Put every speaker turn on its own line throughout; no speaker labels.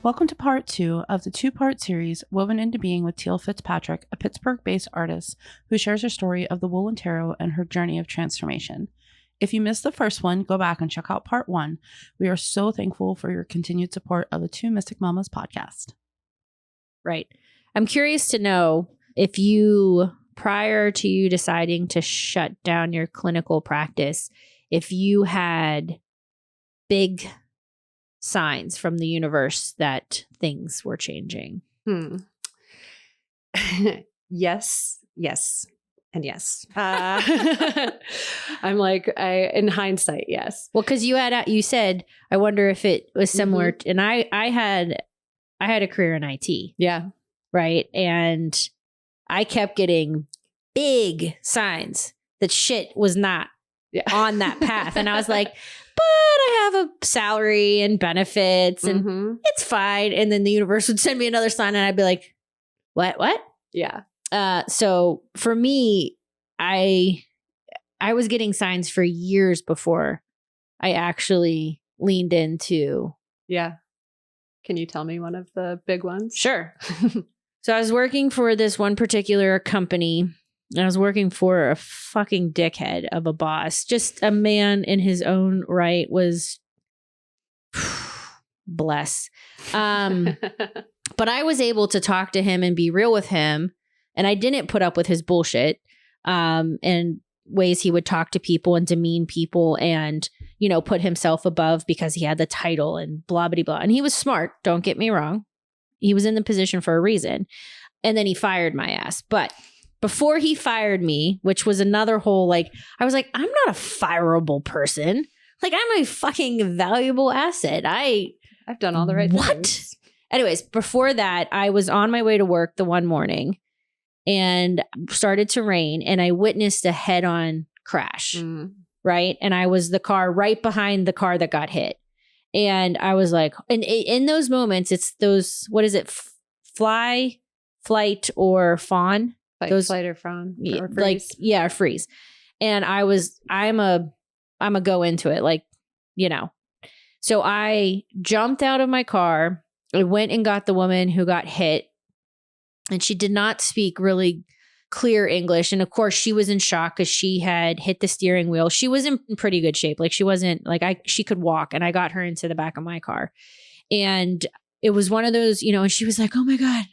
Welcome to part 2 of the 2-part series Woven into Being with Teal Fitzpatrick, a Pittsburgh-based artist who shares her story of the wool and tarot and her journey of transformation. If you missed the first one, go back and check out part 1. We are so thankful for your continued support of the Two Mystic Mamas podcast.
Right. I'm curious to know if you, prior to you deciding to shut down your clinical practice, if you had big signs from the universe that things were changing.
Yes, and yes. I'm like, in hindsight, yes.
Well, because you said, I wonder if it was similar. And I had a career in IT.
Yeah.
Right. And I kept getting big signs that shit was not on that path. And I was like, but I have a salary and benefits and it's fine. And then the universe would send me another sign and I'd be like, what?
Yeah.
So for me, I was getting signs for years before I actually leaned into.
Yeah. Can you tell me one of the big ones?
Sure. So I was working for this one particular company. And I was working for a fucking dickhead of a boss. Just a man in his own right was bless. But I was able to talk to him and be real with him. And I didn't put up with his bullshit and ways he would talk to people and demean people and, you know, put himself above because he had the title and blah, blah, blah. And he was smart. Don't get me wrong. He was in the position for a reason. And then he fired my ass. But before he fired me, which was another whole, like, I was like, I'm not a fireable person. Like, I'm a fucking valuable asset.
I've done all the right things.
Anyways, before that, I was on my way to work the one morning and started to rain and I witnessed a head-on crash, right? And I was the car right behind the car that got hit. And I was like, and in those moments, it's those, what is it? Flight, or fawn?
Flight or fawn or freeze.
Like, freeze. And I'm a go into it, like, you know. So I jumped out of my car. I went and got the woman who got hit. And she did not speak really clear English. And of course, she was in shock because she had hit the steering wheel. She was in pretty good shape. Like, she wasn't like she could walk. And I got her into the back of my car. And it was one of those, you know, and she was like, oh my God,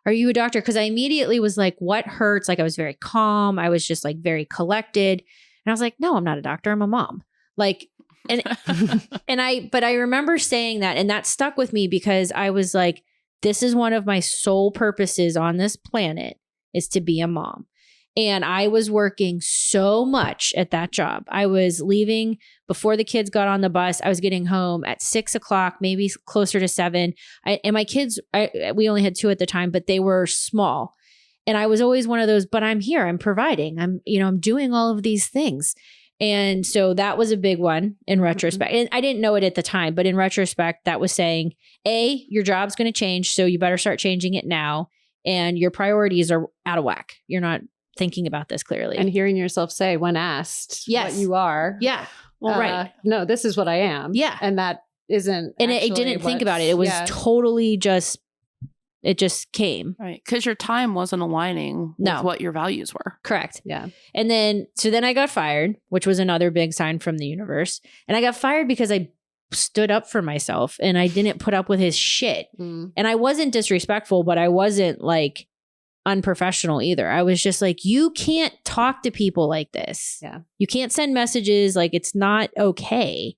are you a doctor? Because I immediately was like, what hurts? Like, I was very calm. I was just like very collected. And I was like, no, I'm not a doctor. I'm a mom. Like, and but I remember saying that, and that stuck with me because I was like, this is one of my sole purposes on this planet is to be a mom. And I was working so much at that job. I was leaving before the kids got on the bus. I was getting home at 6 o'clock, maybe closer to 7. And my kids, we only had 2 at the time, but they were small. And I was always one of those, but I'm here, I'm providing, I'm doing all of these things. And so that was a big one in retrospect. And I didn't know it at the time, but in retrospect, that was saying, A, your job's going to change. So you better start changing it now. And your priorities are out of whack. You're not thinking about this clearly.
And hearing yourself say when asked what you are.
Yeah. Well, right.
No, this is what I am.
Yeah.
And that isn't.
And it didn't think about it. It was totally just, it just came.
Right. Because your time wasn't aligning with what your values were.
Correct.
Yeah.
And then I got fired, which was another big sign from the universe. And I got fired because I stood up for myself and I didn't put up with his shit. And I wasn't disrespectful, but I wasn't like unprofessional either. I was just like, you can't talk to people like this.
Yeah.
You can't send messages. Like, it's not okay.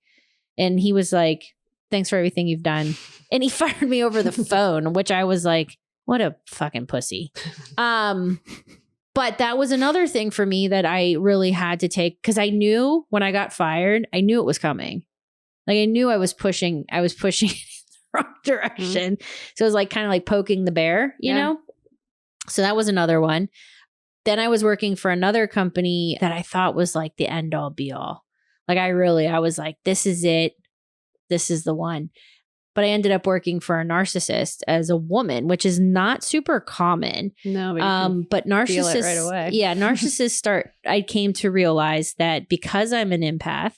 And he was like, thanks for everything you've done. And he fired me over the phone, which I was like, what a fucking pussy. But that was another thing for me that I really had to take, because I knew when I got fired, I knew it was coming. Like, I knew I was pushing in the wrong direction. So it was like kind of like poking the bear, you know? So that was another one. Then I was working for another company that I thought was like the end all be all. Like, I was like, this is it. This is the one. But I ended up working for a narcissist as a woman, which is not super common.
No,
but narcissists,
feel it right away.
Yeah, narcissists I came to realize that because I'm an empath,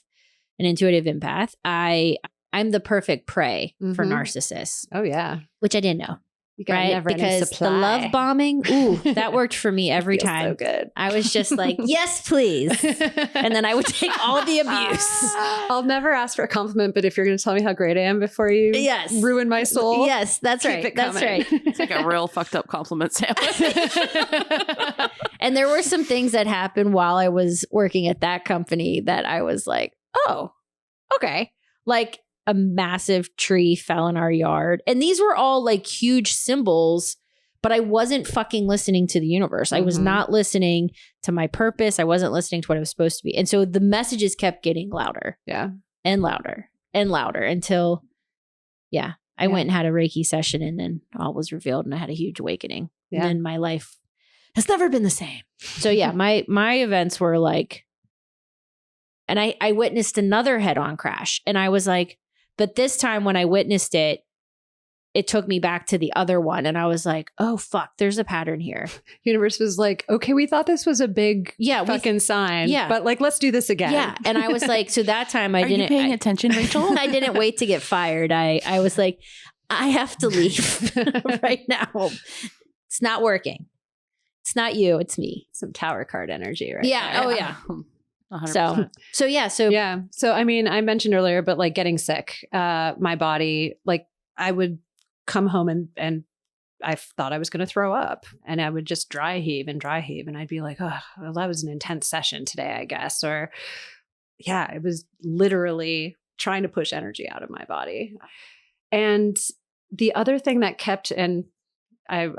an intuitive empath, I I'm the perfect prey for
Mhm.
narcissists,
Oh yeah.
which I didn't know.
You got
Right?
never-ending
Because
supply.
the love bombing, ooh, that worked for me every
Feels
time.
so good.
I was just like, yes, please. And then I would take all the abuse.
I'll never ask for a compliment, but if you're going to tell me how great I am before you
Yes.
ruin my soul,
Yes, that's
keep
right.
it
That's
coming.
right.
It's like a real fucked up compliment sandwich.
And there were some things that happened while I was working at that company that I was like, oh, okay. Like a massive tree fell in our yard. And these were all like huge symbols, but I wasn't fucking listening to the universe. I was
Mhm.
not listening to my purpose. I wasn't listening to what I was supposed to be. And so the messages kept getting louder
Yeah.
and louder and louder until, I went and had a Reiki session and then all was revealed and I had a huge awakening.
Yeah.
And then my life has never been the same. So yeah, my events were like, and I witnessed another head-on crash. And I was like, but this time when I witnessed it, it took me back to the other one. And I was like, oh, fuck, there's a pattern here.
Universe was like, okay, we thought this was a big fucking sign.
Yeah.
But like, let's do this again.
Yeah. And I was like, so that time I
Are
didn't.
you paying attention, Rachel?
I didn't wait to get fired. I was like, I have to leave right now. It's not working. It's not you. It's me.
Some tower card energy, right?
Yeah.
there.
Oh, yeah.
100%.
So yeah. So
Yeah. So, I mean, I mentioned earlier, but like getting sick, my body, like I would come home and I thought I was going to throw up and I would just dry heave. And I'd be like, oh, well, that was an intense session today, I guess. Or yeah, it was literally trying to push energy out of my body. And the other thing that kept, and I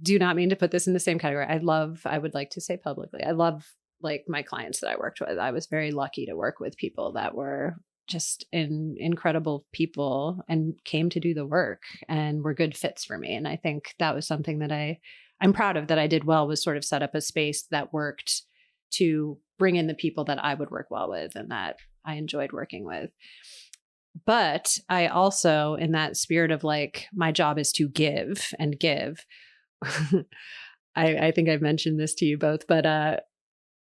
do not mean to put this in the same category. I would like to say publicly, I love like my clients that I worked with. I was very lucky to work with people that were just incredible people and came to do the work and were good fits for me. And I think that was something that I'm proud of that I did well, was sort of set up a space that worked to bring in the people that I would work well with and that I enjoyed working with. But I also, in that spirit of like, my job is to give and give. I think I've mentioned this to you both, but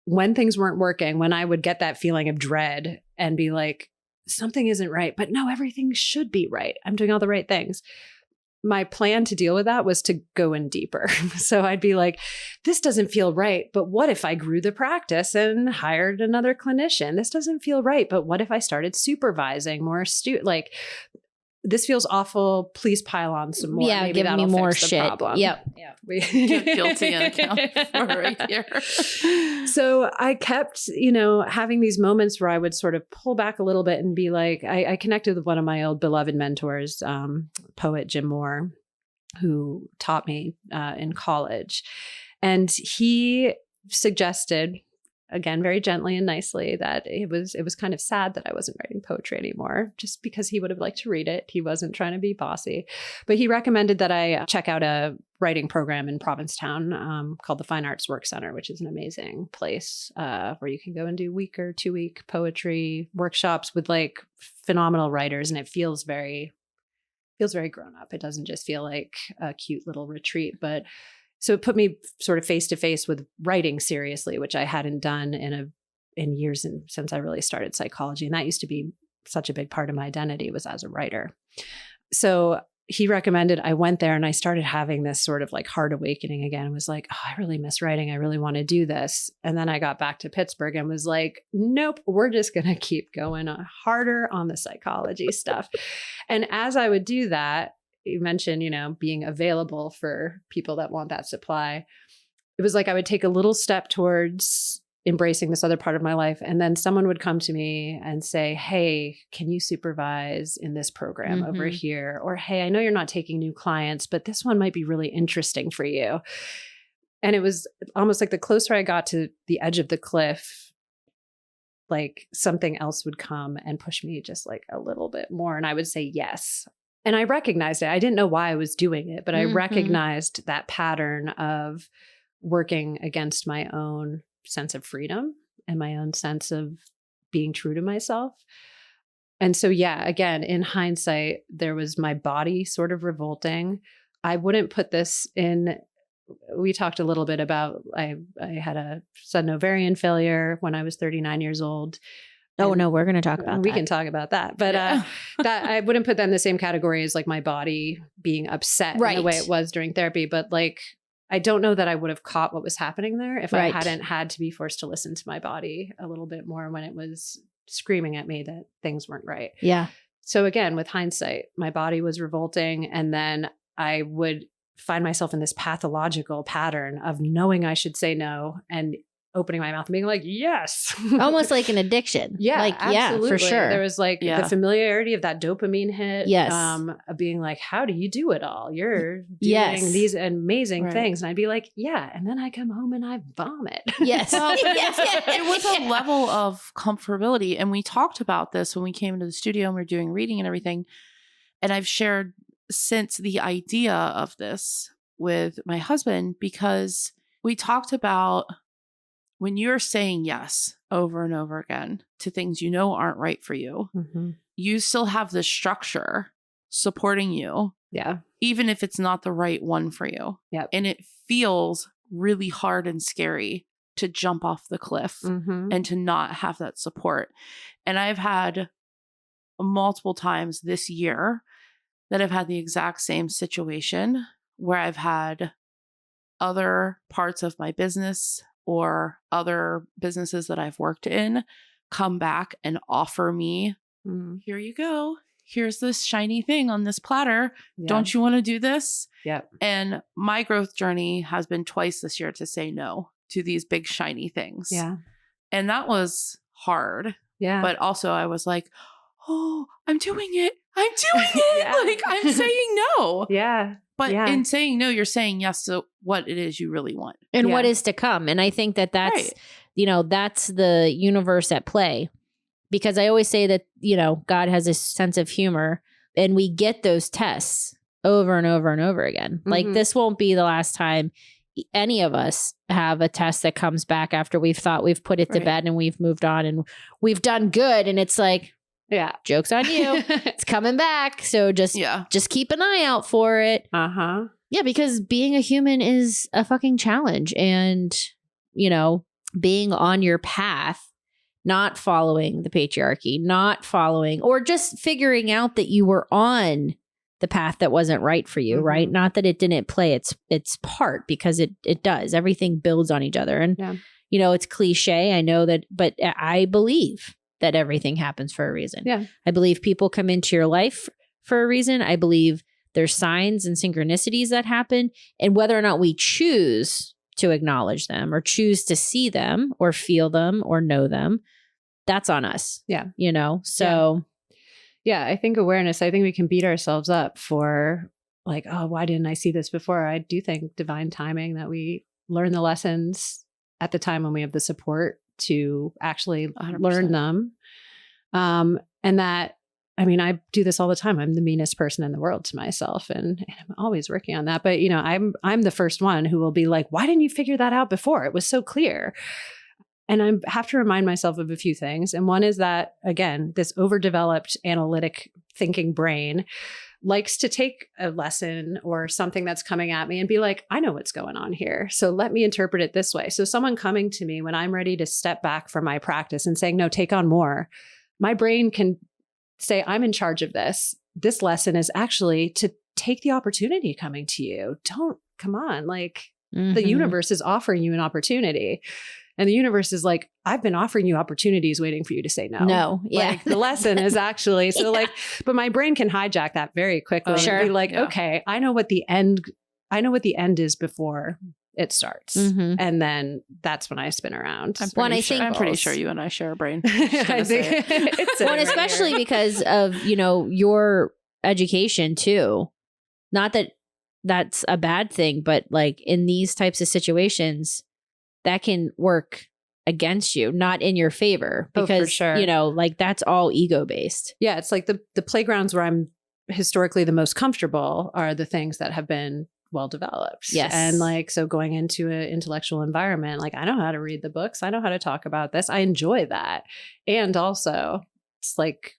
when things weren't working, when I would get that feeling of dread and be like, something isn't right, but no, everything should be right. I'm doing all the right things. My plan to deal with that was to go in deeper. So I'd be like, this doesn't feel right, but what if I grew the practice and hired another clinician? This doesn't feel right, but what if I started supervising more like, this feels awful. Please pile on some more.
yeah,
Maybe
give me
that'll
more
fix the
shit.
problem.
Yep.
You're guilty and account for right here.
So I kept, having these moments where I would sort of pull back a little bit and be like, I connected with one of my old beloved mentors, poet Jim Moore, who taught me in college. And he suggested, again, very gently and nicely, that it was kind of sad that I wasn't writing poetry anymore, just because he would have liked to read it. He wasn't trying to be bossy, but he recommended that I check out a writing program in Provincetown called the Fine Arts Work Center, which is an amazing place where you can go and do week or 2 week poetry workshops with like phenomenal writers. And it feels very grown up. It doesn't just feel like a cute little retreat, but so it put me sort of face to face with writing seriously, which I hadn't done in years since I really started psychology. And that used to be such a big part of my identity, was as a writer. So he recommended I went there and I started having this sort of like heart awakening again. It was like, oh, I really miss writing. I really want to do this. And then I got back to Pittsburgh and was like, nope, we're just going to keep going harder on the psychology stuff. And as I would do that, you mentioned, being available for people that want that supply. It was like I would take a little step towards embracing this other part of my life. And then someone would come to me and say, hey, can you supervise in this program over here? Or, hey, I know you're not taking new clients, but this one might be really interesting for you. And it was almost like the closer I got to the edge of the cliff, like something else would come and push me just like a little bit more. And I would say yes. And I recognized it. I didn't know why I was doing it, but I recognized that pattern of working against my own sense of freedom and my own sense of being true to myself. And so, yeah, again, in hindsight, there was my body sort of revolting. I wouldn't put this in. We talked a little bit about, I had a sudden ovarian failure when I was 39 years old.
Oh,
And
no, we're going to talk about
we
that.
can talk about that. But
Yeah.
that I wouldn't put that in the same category as like my body being upset in the way it was during therapy. But like, I don't know that I would have caught what was happening there if I hadn't had to be forced to listen to my body a little bit more when it was screaming at me that things weren't right.
Yeah.
So again, with hindsight, my body was revolting. And then I would find myself in this pathological pattern of knowing I should say no and opening my mouth and being like, yes.
Almost like an addiction.
Yeah,
like,
absolutely.
Yeah, for sure.
There was like the familiarity of that dopamine hit.
Yes.
Of being like, how do you do it all? You're doing these amazing things. And I'd be like, yeah. And then I come home and I vomit.
Yes.
Well, it was a level of comfortability. And we talked about this when we came into the studio and we were doing reading and everything. And I've shared since the idea of this with my husband, because we talked about when you're saying yes over and over again to things you know aren't right for you, you still have the structure supporting you.
Yeah.
Even if it's not the right one for you.
Yeah.
And it feels really hard and scary to jump off the cliff and to not have that support. And I've had multiple times this year that I've had the exact same situation where I've had other parts of my business or other businesses that I've worked in come back and offer me, here you go. Here's this shiny thing on this platter. Yeah. Don't you want to do this?
Yep.
And my growth journey has been twice this year to say no to these big shiny things.
Yeah.
And that was hard.
Yeah.
But also I was like, oh, I'm doing it. I'm doing it. Like I'm saying no.
Yeah.
But in saying no, you're saying yes to what it is you really want.
And what is to come. And I think that that's, that's the universe at play. Because I always say that, God has a sense of humor and we get those tests over and over and over again. Like this won't be the last time any of us have a test that comes back after we've thought we've put it to bed and we've moved on and we've done good. And it's like, joke's on you. It's coming back. So just keep an eye out for it. Yeah, because being a human is a fucking challenge. And, being on your path, not following the patriarchy, not following, or just figuring out that you were on the path that wasn't right for you, right? Not that it didn't play its part, because it does. Everything builds on each other. And, it's cliche. I know that, but I believe that everything happens for a reason. Yeah. I believe people come into your life for a reason. I believe there's signs and synchronicities that happen. And whether or not we choose to acknowledge them or choose to see them or feel them or know them, that's on us. Yeah. So.
Yeah. I think awareness, I think we can beat ourselves up for like, oh, why didn't I see this before? I do think divine timing, that we learn the lessons at the time when we have the support to actually 100%. Learn them. And that, I do this all the time. I'm the meanest person in the world to myself, and I'm always working on that. But, I'm the first one who will be like, why didn't you figure that out before? It was so clear. And I have to remind myself of a few things. And one is that, again, this overdeveloped analytic thinking brain likes to take a lesson or something that's coming at me and be like, I know what's going on here. So let me interpret it this way. So someone coming to me when I'm ready to step back from my practice and saying, no, take on more, my brain can say, I'm in charge of this. This lesson is actually to take the opportunity coming to you. Come on. Like the universe is offering you an opportunity. And the universe is like, I've been offering you opportunities waiting for you to say no. No. Yeah. Like the lesson is actually, but my brain can hijack that very quickly. And be like, okay, I know what the end is before it starts. And then that's when I spin around.
I'm pretty sure you and I share a brain.
I think it's especially because of, your education too. Not that that's a bad thing, but like in these types of situations, that can work against you, not in your favor, because, like that's all ego based.
Yeah. It's like the playgrounds where I'm historically the most comfortable are the things that have been well developed. Yes. And like, so going into an intellectual environment, like I know how to read the books. I know how to talk about this. I enjoy that. And also it's like,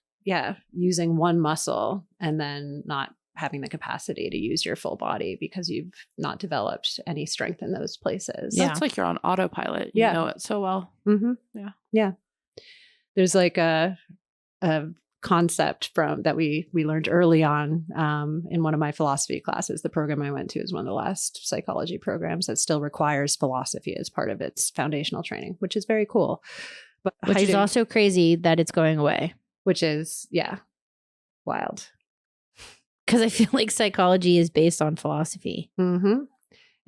using one muscle and then not having the capacity to use your full body because you've not developed any strength in those places.
Yeah. It's like you're on autopilot. You know it so well.
Yeah. there's like a concept from that we learned early on in one of my philosophy classes. The program I went to is one of the last psychology programs that still requires philosophy as part of its foundational training, which is very cool. But
Which is also crazy that it's going away.
which is, yeah, wild.
Because I feel like psychology is based on philosophy.
Mm-hmm.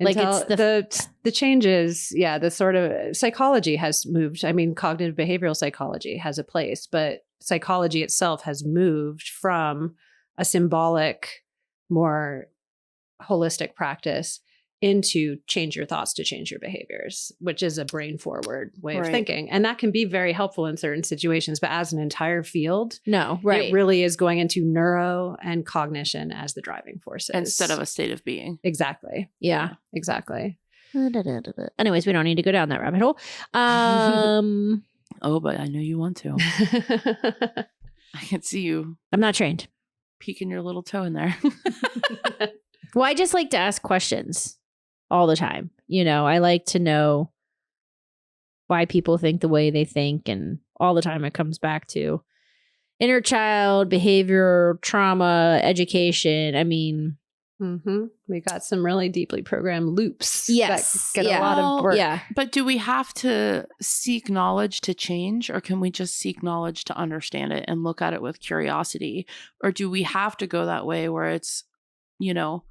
Like
it's the changes, yeah, the sort of psychology has moved. I mean, cognitive behavioral psychology has a place, but psychology itself has moved from a symbolic, more holistic practice into change your thoughts to change your behaviors, which is a brain forward way of thinking. And that can be very helpful in certain situations, but as an entire field, it really is going into neuro and cognition as the driving forces.
Instead of a state of being.
Exactly.
Yeah.
Exactly.
Anyways, we don't need to go down that rabbit hole.
Oh, but I know you want to. I can see you
I'm not trained.
peeking your little toe in there.
Well, I just like to ask questions all the time. You know, I like to know why people think the way they think. And all the time it comes back to inner child, behavior, trauma, education. I mean,
we got some really deeply programmed loops.
Yes.
That get a lot of work.
Yeah.
But do we have to seek knowledge to change, or can we just seek knowledge to understand it and look at it with curiosity? Or do we have to go that way where it's, you know,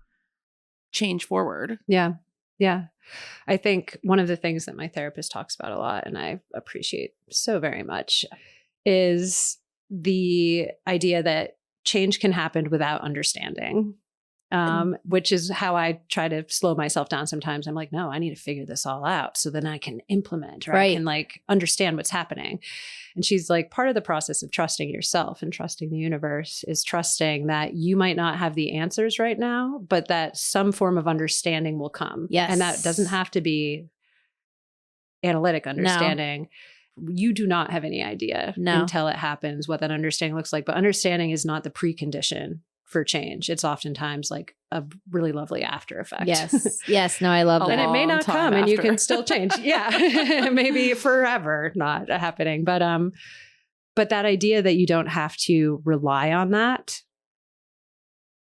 change forward?
Yeah. Yeah. I think one of the things that my therapist talks about a lot, and I appreciate so very much, is the idea that change can happen without understanding. Which is how I try to slow myself down sometimes. I'm like, no, I need to figure this all out so then I can implement, or I can like understand what's happening. And she's like, part of the process of trusting yourself and trusting the universe is trusting that you might not have the answers right now, but that some form of understanding will come.
Yes.
And that doesn't have to be analytic understanding. No. You do not have any idea until it happens what that understanding looks like. But understanding is not the precondition for change. It's oftentimes like a really lovely after effect.
Yes. Yes. No, I love that.
And it may not come and you can still change. Yeah. Maybe forever not happening. But that idea that you don't have to rely on that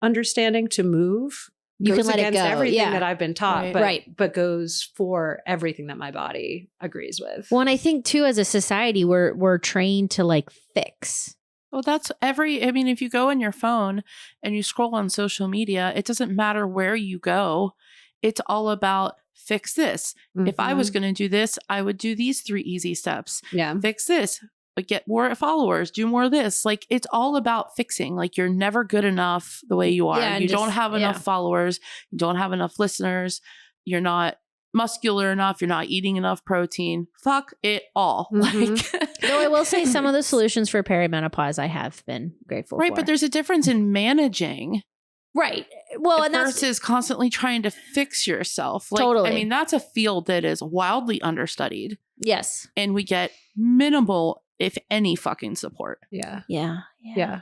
understanding to move,
you can let it go.
Everything that I've been taught, but goes for everything that my body agrees with.
Well, and I think too, as a society, we're trained to like fix.
Well, if you go on your phone and you scroll on social media, it doesn't matter where you go. It's all about fix this. If I was going to do this, I would do these 3 easy steps.
Yeah.
Fix this, but get more followers, do more of this. Like, it's all about fixing. Like, you're never good enough the way you are.
Yeah,
you don't have enough followers. You don't have enough listeners. You're not muscular enough. You're not eating enough protein. Fuck it all. Like,
though I will say some of the solutions for perimenopause I have been grateful for.
But there's a difference in managing.
Right. Well, and
versus constantly trying to fix yourself. Like,
totally.
I mean, that's a field that is wildly understudied.
Yes.
And we get minimal, if any, fucking support.
Yeah.
Yeah.
Yeah.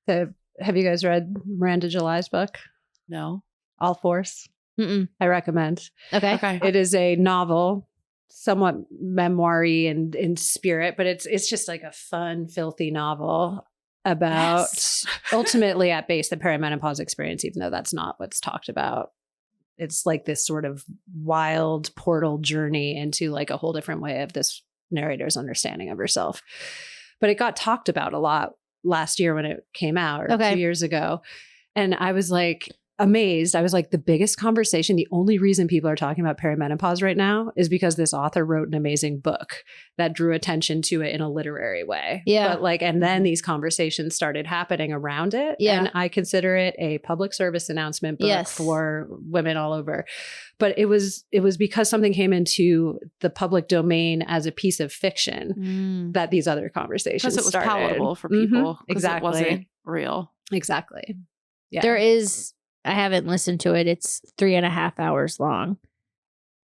Have you guys read Miranda July's book?
No.
All Force?
Mm-mm.
I recommend.
Okay.
It is a novel, somewhat memoir-y in spirit, but it's just like a fun, filthy novel about ultimately at base the perimenopause experience, even though that's not what's talked about. It's like this sort of wild portal journey into like a whole different way of this narrator's understanding of herself. But it got talked about a lot last year when it came out, or 2 years ago. And I was like amazed. I was like, the biggest conversation, the only reason people are talking about perimenopause right now is because this author wrote an amazing book that drew attention to it in a literary way.
Yeah.
But and then these conversations started happening around it.
Yeah.
And I consider it a public service announcement book for women all over. But it was because something came into the public domain as a piece of fiction that these other conversations
because it was
started.
palatable for people.
Exactly.
It wasn't real.
Exactly. Yeah.
There is, I haven't listened to it. It's 3.5 hours long.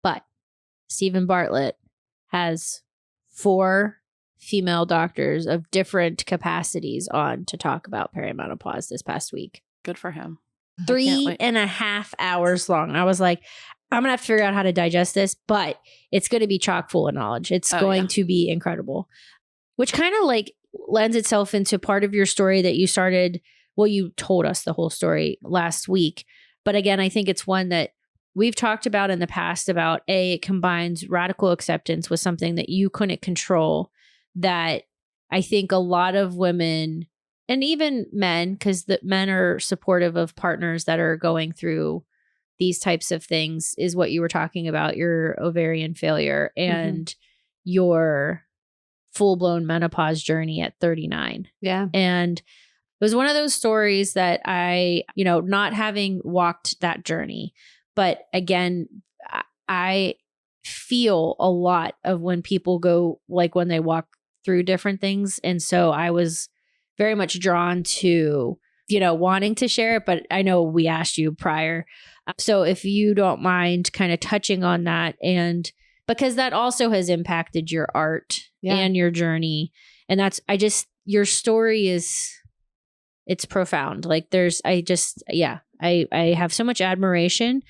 But Stephen Bartlett has 4 female doctors of different capacities on to talk about perimenopause this past week.
Good for him.
3.5 hours long. I was like, I'm going to have to figure out how to digest this, but it's going to be chock full of knowledge. It's going to be incredible. which kind of like lends itself into part of your story that you started. Well, you told us the whole story last week. But again, I think it's one that we've talked about in the past about it combines radical acceptance with something that you couldn't control, that I think a lot of women and even men, because the men are supportive of partners that are going through these types of things, is what you were talking about, your ovarian failure and your full-blown menopause journey at 39.
Yeah.
And it was one of those stories that I, not having walked that journey, but again, I feel a lot of when people go, like when they walk through different things. And so I was very much drawn to, wanting to share it, but I know we asked you prior. So if you don't mind kind of touching on that, and because that also has impacted your art and your journey. And your story it's profound. Like I have so much admiration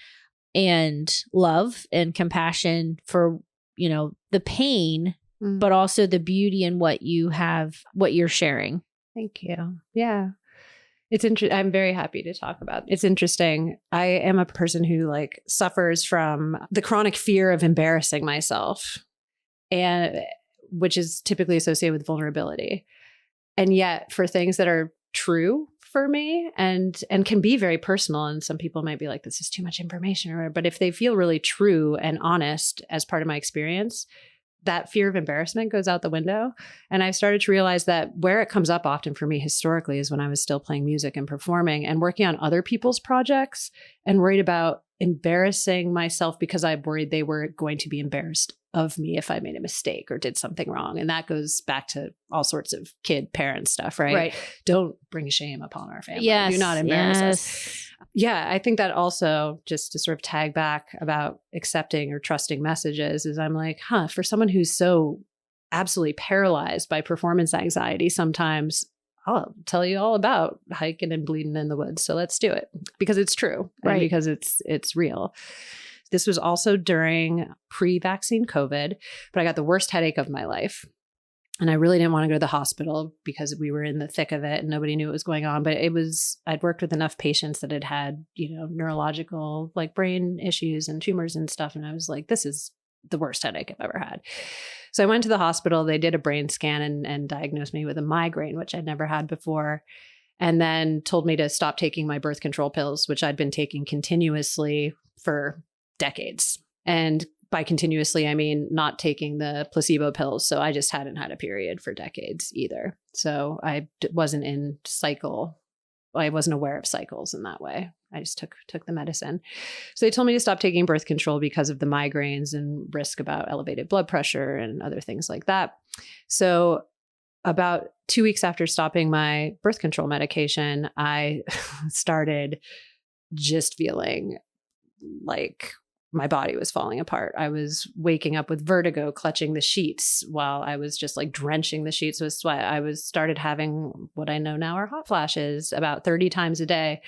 and love and compassion for, the pain, but also the beauty in what you're sharing.
Thank you. Yeah. It's interesting. I'm very happy to talk about it. It's interesting. I am a person who suffers from the chronic fear of embarrassing myself, and which is typically associated with vulnerability. And yet for things that are true for me and can be very personal, and some people might be like, this is too much information or whatever, but if they feel really true and honest as part of my experience, that fear of embarrassment goes out the window. And I've started to realize that where it comes up often for me historically is when I was still playing music and performing and working on other people's projects and worried about embarrassing myself because I worried they were going to be embarrassed of me if I made a mistake or did something wrong. And that goes back to all sorts of parent stuff, right?
Right.
Don't bring shame upon our family.
Yes.
Do not embarrass us. Yeah, I think that also, just to sort of tag back about accepting or trusting messages, is I'm like, for someone who's so absolutely paralyzed by performance anxiety, sometimes I'll tell you all about hiking and bleeding in the woods. So let's do it because it's true,
right?
And because it's real. This was also during pre-vaccine COVID, but I got the worst headache of my life. And I really didn't want to go to the hospital because we were in the thick of it and nobody knew what was going on. But I'd worked with enough patients that had neurological brain issues and tumors and stuff. And I was like, this is the worst headache I've ever had. So I went to the hospital. They did a brain scan and diagnosed me with a migraine, which I'd never had before. And then told me to stop taking my birth control pills, which I'd been taking continuously for decades. And by continuously, I mean not taking the placebo pills. So I just hadn't had a period for decades either. So I wasn't in cycle. I wasn't aware of cycles in that way. I just took the medicine. So they told me to stop taking birth control because of the migraines and risk about elevated blood pressure and other things like that. So about 2 weeks after stopping my birth control medication, I started just feeling like my body was falling apart. I was waking up with vertigo, clutching the sheets while I was just drenching the sheets with sweat. I started having what I know now are hot flashes about 30 times a day.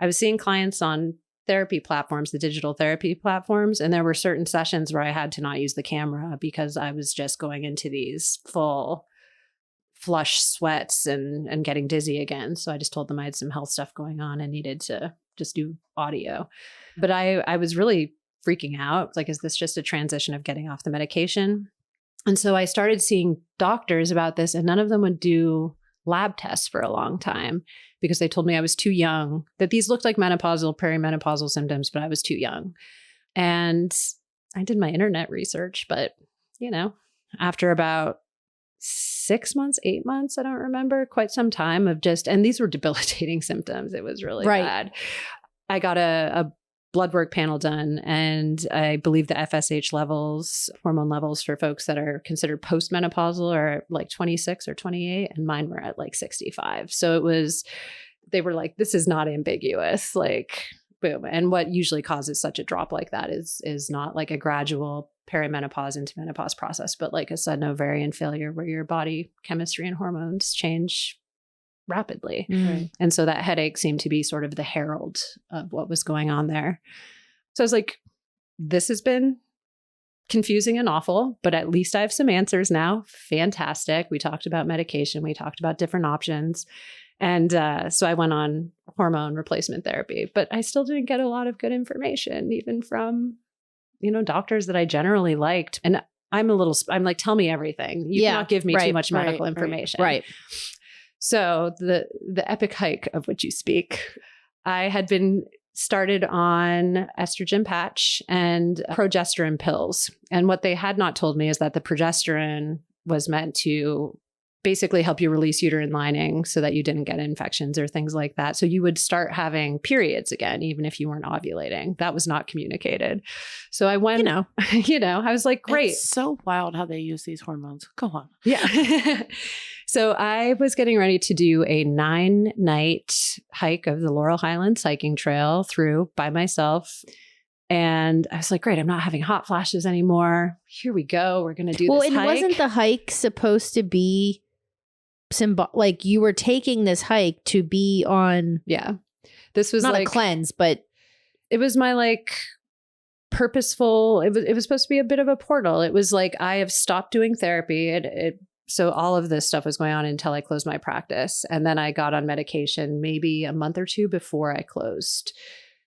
I was seeing clients on therapy platforms, the digital therapy platforms, and there were certain sessions where I had to not use the camera because I was just going into these full flush sweats and getting dizzy again. So I just told them I had some health stuff going on and needed to just do audio. But I was really freaking out. Is this just a transition of getting off the medication? And so I started seeing doctors about this, and none of them would do lab tests for a long time because they told me I was too young, that these looked like menopausal, perimenopausal symptoms, but I was too young. And I did my internet research, but after about 6 months, 8 months, I don't remember, quite some time of and these were debilitating symptoms. It was really bad. I got a blood work panel done, and I believe the FSH levels, hormone levels for folks that are considered postmenopausal are 26 or 28, and mine were at 65. So they were like, this is not ambiguous, boom. And what usually causes such a drop like that is not a gradual perimenopause into menopause process, but a sudden ovarian failure where your body chemistry and hormones change rapidly.
Right.
And so that headache seemed to be sort of the herald of what was going on there. So I was like, this has been confusing and awful, but at least I have some answers now. Fantastic. We talked about medication. We talked about different options. And so I went on hormone replacement therapy, but I still didn't get a lot of good information, even from, doctors that I generally liked. And I'm like, tell me everything. You cannot give me too much medical information.
Right.
So the epic hike of which you speak, I had been started on estrogen patch and progesterone pills. And what they had not told me is that the progesterone was meant to basically help you release uterine lining so that you didn't get infections or things like that. So you would start having periods again, even if you weren't ovulating. That was not communicated. So I went, I was like, great.
It's so wild how they use these hormones. Go on.
Yeah. So I was getting ready to do a 9-night hike of the Laurel Highlands hiking trail through by myself. And I was like, great, I'm not having hot flashes anymore. Here we go. We're going to do this hike.
Well, and wasn't the hike supposed to be like you were taking this hike to be on?
Yeah. This was
not a cleanse, but
it was my purposeful, it was supposed to be a bit of a portal. It was like, I have stopped doing therapy. So all of this stuff was going on until I closed my practice. And then I got on medication maybe a month or two before I closed.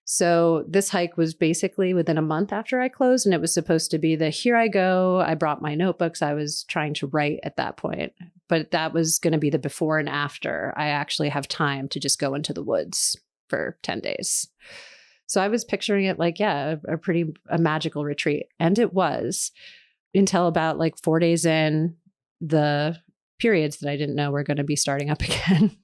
So this hike was basically within a month after I closed, and it was supposed to be here I go. I brought my notebooks. I was trying to write at that point, but that was going to be the before and after. I actually have time to just go into the woods for 10 days. So I was picturing it like, a magical retreat. And it was, until about 4 days in, the periods that I didn't know were going to be starting up again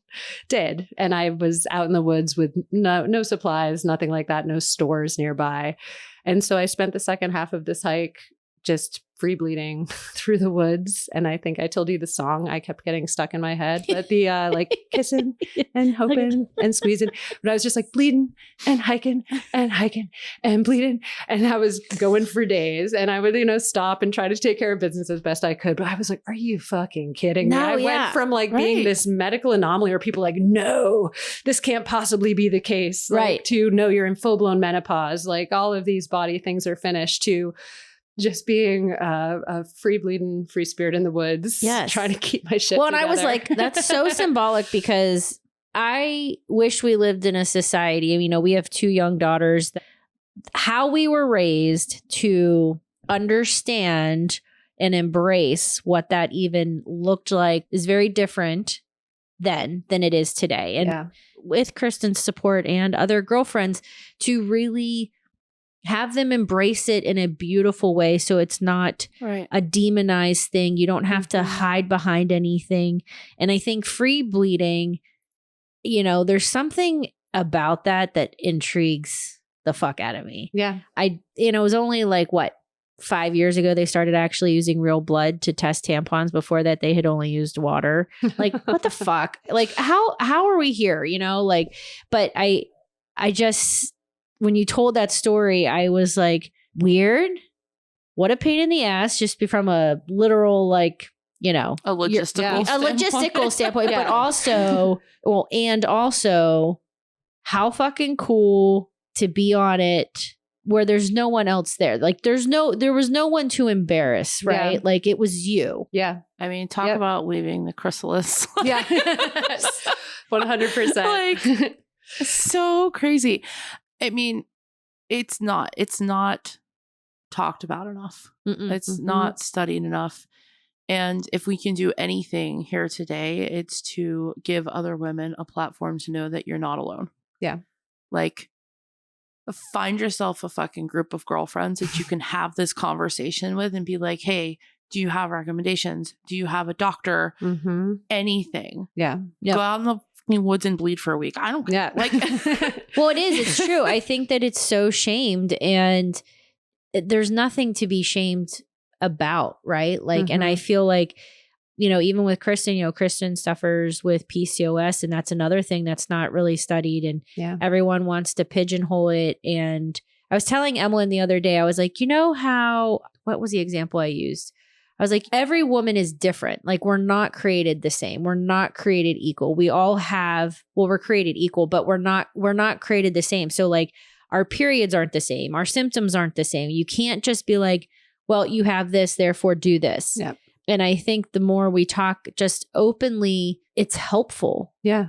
did. And I was out in the woods with no supplies, nothing like that, no stores nearby. And so I spent the second half of this hike just free bleeding through the woods. And I think I told you the song I kept getting stuck in my head, but the kissing and hoping and squeezing. But I was just bleeding and hiking and bleeding. And I was going for days, and I would, stop and try to take care of business as best I could. But I was like, are you fucking kidding me? I went from being this medical anomaly where people no, this can't possibly be the case. To no, you're in full blown menopause. All of these body things are finished, to just being a free bleeding, free spirit in the woods, trying to keep my shit together.
And I was like, that's so symbolic, because I wish we lived in a society. We have 2 young daughters. How we were raised to understand and embrace what that even looked like is very different then than it is today. And with Krystyn's support and other girlfriends, to really have them embrace it in a beautiful way, so it's not a demonized thing. You don't have to hide behind anything. And I think free bleeding, there's something about that intrigues the fuck out of me.
Yeah.
It was only 5 years ago they started actually using real blood to test tampons. Before that, they had only used water. What the fuck? How are we here? But I just, when you told that story, I was like, weird. What a pain in the ass, just from a literal, a logistical standpoint, but also, and also how fucking cool to be on it where there's no one else there. There was no one to embarrass, right?
Yeah.
It was you.
Yeah.
Talk about leaving the chrysalis.
Yeah. 100%.
So crazy. It's not talked about enough. It's not studied enough. And if we can do anything here today, it's to give other women a platform to know that you're not alone.
Yeah.
Find yourself a fucking group of girlfriends that you can have this conversation with and be like, hey, do you have recommendations? Do you have a doctor? Anything.
Yeah.
Go out in the woods and bleed for a week. I don't care.
Well, it's true. I think that it's so shamed, and there's nothing to be shamed about, right? And I feel even with Krystyn, Krystyn suffers with PCOS, and that's another thing that's not really studied, and everyone wants to pigeonhole it. And I was telling Emmeline the other day, I was like, what was the example I used? I was like, every woman is different. We're not created the same. We're not created equal. We all we're created equal, but we're not created the same. So our periods aren't the same. Our symptoms aren't the same. You can't just be like, well, you have this, therefore do this.
Yeah.
And I think the more we talk just openly, it's helpful.
Yeah.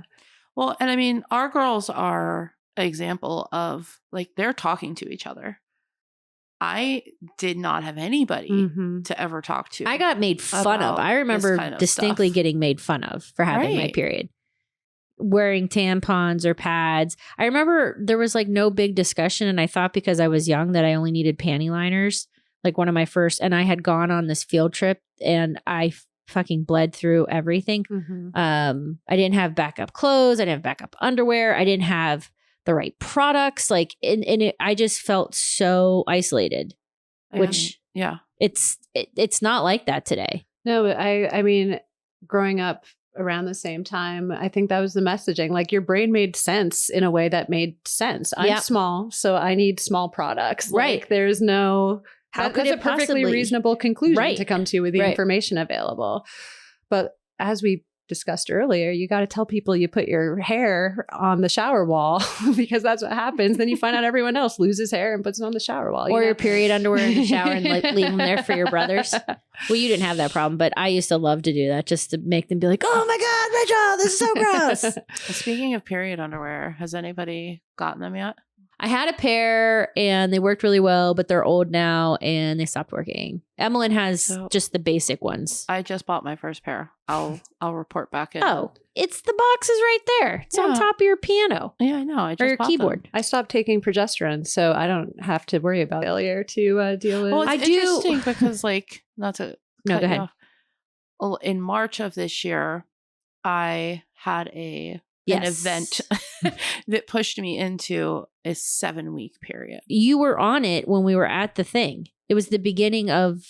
Well, and I mean, our girls are an example of like they're talking to each other. I did not have anybody to ever talk to.
I got made fun of. I remember
kind of
distinctly
stuff.
getting made fun of for having my
Right.
period. Wearing tampons or pads. I remember there was like no big discussion, and I thought because I was young that I only needed panty liners. Like one of my first, and I had gone on this field trip and I fucking bled through everything.
Mm-hmm.
I didn't have backup clothes. I didn't have backup underwear. I didn't have the right products. Like, I just felt so isolated, which it's not like that today.
No, I mean, growing up around the same time, I think that was the messaging. Like your brain made sense in a way that made sense. I'm small, so I need small products.
Right.
Like there's no,
how could
that's
it
a perfectly
possibly
reasonable conclusion
Right.
to come to with the
Right.
information available. But as we discussed earlier, you got to tell people you put your hair on the shower wall because that's what happens. Then you find out everyone else loses hair and puts it on the shower wall.
Or your period underwear in the shower and leave them there for your brothers. Well, you didn't have that problem, but I used to love to do that just to make them be like, oh my God, Rachel, this is so gross.
Speaking of period underwear, has anybody gotten them yet?
I had a pair and they worked really well, but they're old now and they stopped working. Emmeline has just the basic ones.
I just bought my first pair. I'll report back in.
Oh, it's the box is right there. It's on top of your piano.
Yeah, I know. I just
or your
bought
keyboard.
them.
I stopped taking progesterone, so I don't have to worry about failure to deal with.
Well, it's
I do-
interesting because, like, not to
No,
cut
go
you
ahead.
off. Well, in March of this year, I had an event that pushed me into a 7-week period.
You were on it when we were at the thing. It was the beginning of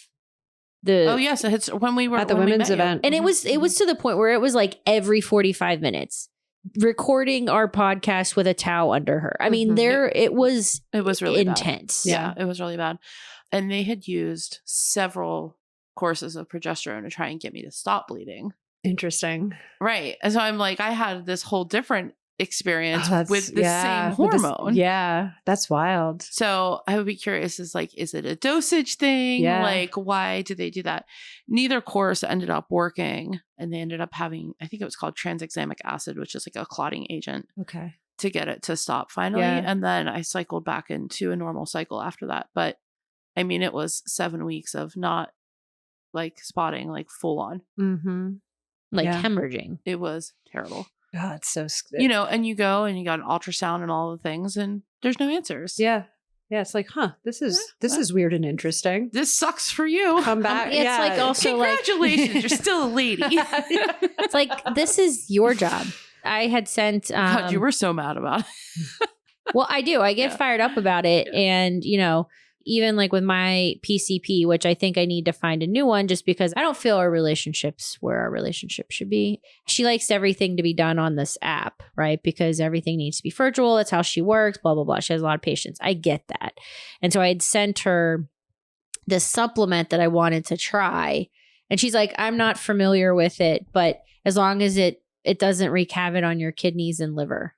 the.
Oh yes, it's when we were
at the
when we
women's
met you.
event.
And it was to the point where it was like every 45 minutes recording our podcast with a towel under her. I mean, it was
really
intense.
Bad. Yeah, it was really bad. And they had used several courses of progesterone to try and get me to stop bleeding.
Interesting.
Right. And so I'm like, I had this whole different experience
Oh,
with the same
with this-
hormone.
yeah, that's wild.
So I would be curious, is it a dosage thing?
Yeah.
Like, why do they do that? Neither course ended up working. And they ended up having, I think it was called tranexamic acid, which is like a clotting agent
Okay.
to get it to stop finally.
Yeah.
And then I cycled back into a normal cycle after that. But I mean, it was 7 weeks of not like spotting, like full on.
Mm-hmm.
Like
Yeah.
hemorrhaging.
It was terrible.
God, it's so
You know, and you go and you got an ultrasound and all the things, and there's no answers.
Yeah. It's like, this is weird and interesting.
This sucks for you.
Come back.
It's like also
Congratulations, you're still a lady.
it's like, this is your job. I had sent.
God, you were so mad about it.
Well, I do. I get fired up about it.
Yeah.
And, you know, even like with my PCP, which I think I need to find a new one just because I don't feel our relationship's where our relationship should be. She likes everything to be done on this app, right? Because everything needs to be virtual. That's how she works, blah, blah, blah. She has a lot of patience. I get that. And so I had sent her this supplement that I wanted to try. And she's like, I'm not familiar with it, but as long as it doesn't wreak havoc on your kidneys and liver.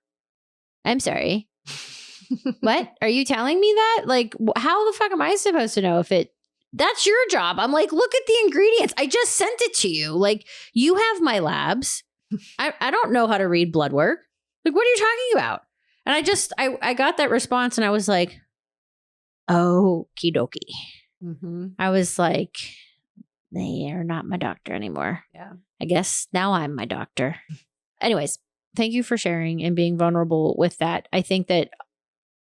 I'm sorry. What? Are you telling me that? Like, how the fuck am I supposed to know if that's your job? I'm like, look at the ingredients. I just sent it to you. Like, you have my labs. I don't know how to read blood work. Like, what are you talking about? And I got that response and I was like, okie dokie.
Mm-hmm.
I was like, they are not my doctor anymore.
Yeah.
I guess now I'm my doctor. Anyways, thank you for sharing and being vulnerable with that. I think that,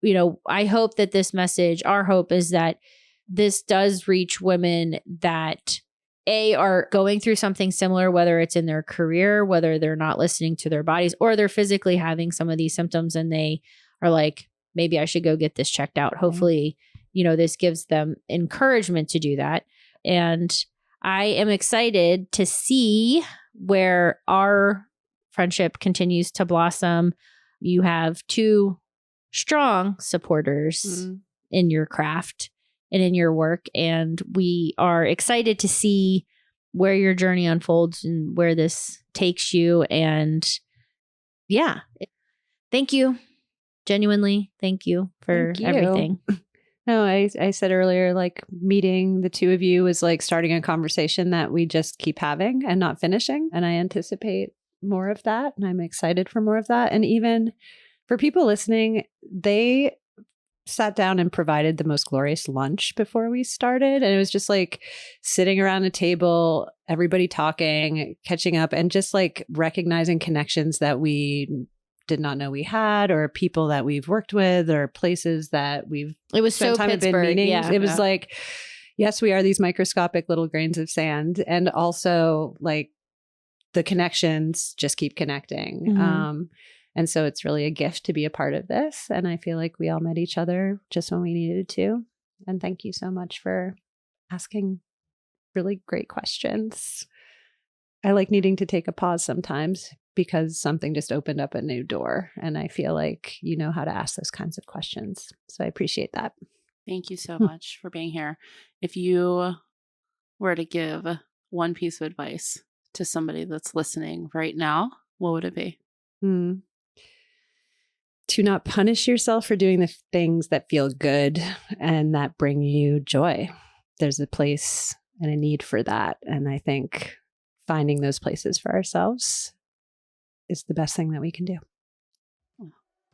you know, I hope that this message, our hope is that this does reach women that are going through something similar, whether it's in their career, whether they're not listening to their bodies, or they're physically having some of these symptoms and they are like, maybe I should go get this checked out. Hopefully, you know, this gives them encouragement to do that. And I am excited to see where our friendship continues to blossom. You have 2 strong supporters in your craft and in your work. And we are excited to see where your journey unfolds and where this takes you. And yeah, thank you. Genuinely, thank you for everything.
No, I said earlier, like meeting the two of you is like starting a conversation that we just keep having and not finishing. And I anticipate more of that. And I'm excited for more of that. And even for people listening, they sat down and provided the most glorious lunch before we started. And it was just like sitting around a table, everybody talking, catching up, and just like recognizing connections that we did not know we had, or people that we've worked with, or places that we've
It was so
spent time at
Pittsburgh.
meetings.
Yeah.
It was like, yes, we are these microscopic little grains of sand. And also like the connections just keep connecting.
Mhm.
And so it's really a gift to be a part of this. And I feel like we all met each other just when we needed to. And thank you so much for asking really great questions. I like needing to take a pause sometimes because something just opened up a new door. And I feel like you know how to ask those kinds of questions. So I appreciate that.
Thank you so much for being here. If you were to give one piece of advice to somebody that's listening right now, what would it be?
To not punish yourself for doing the things that feel good and that bring you joy. There's a place and a need for that. And I think finding those places for ourselves is the best thing that we can do.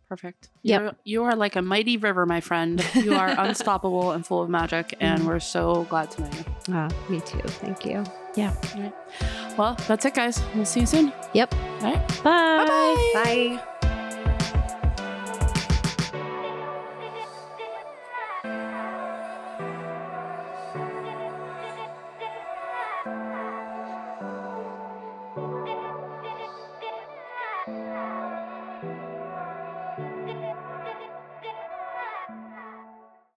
Perfect.
Yep.
You are like a mighty river, my friend. You are unstoppable and full of magic, and we're so glad to know you.
Me too. Thank you.
Yeah.
All right. Well, that's it, guys. We'll see you soon.
Yep.
All right.
Bye.
Bye-bye.
Bye.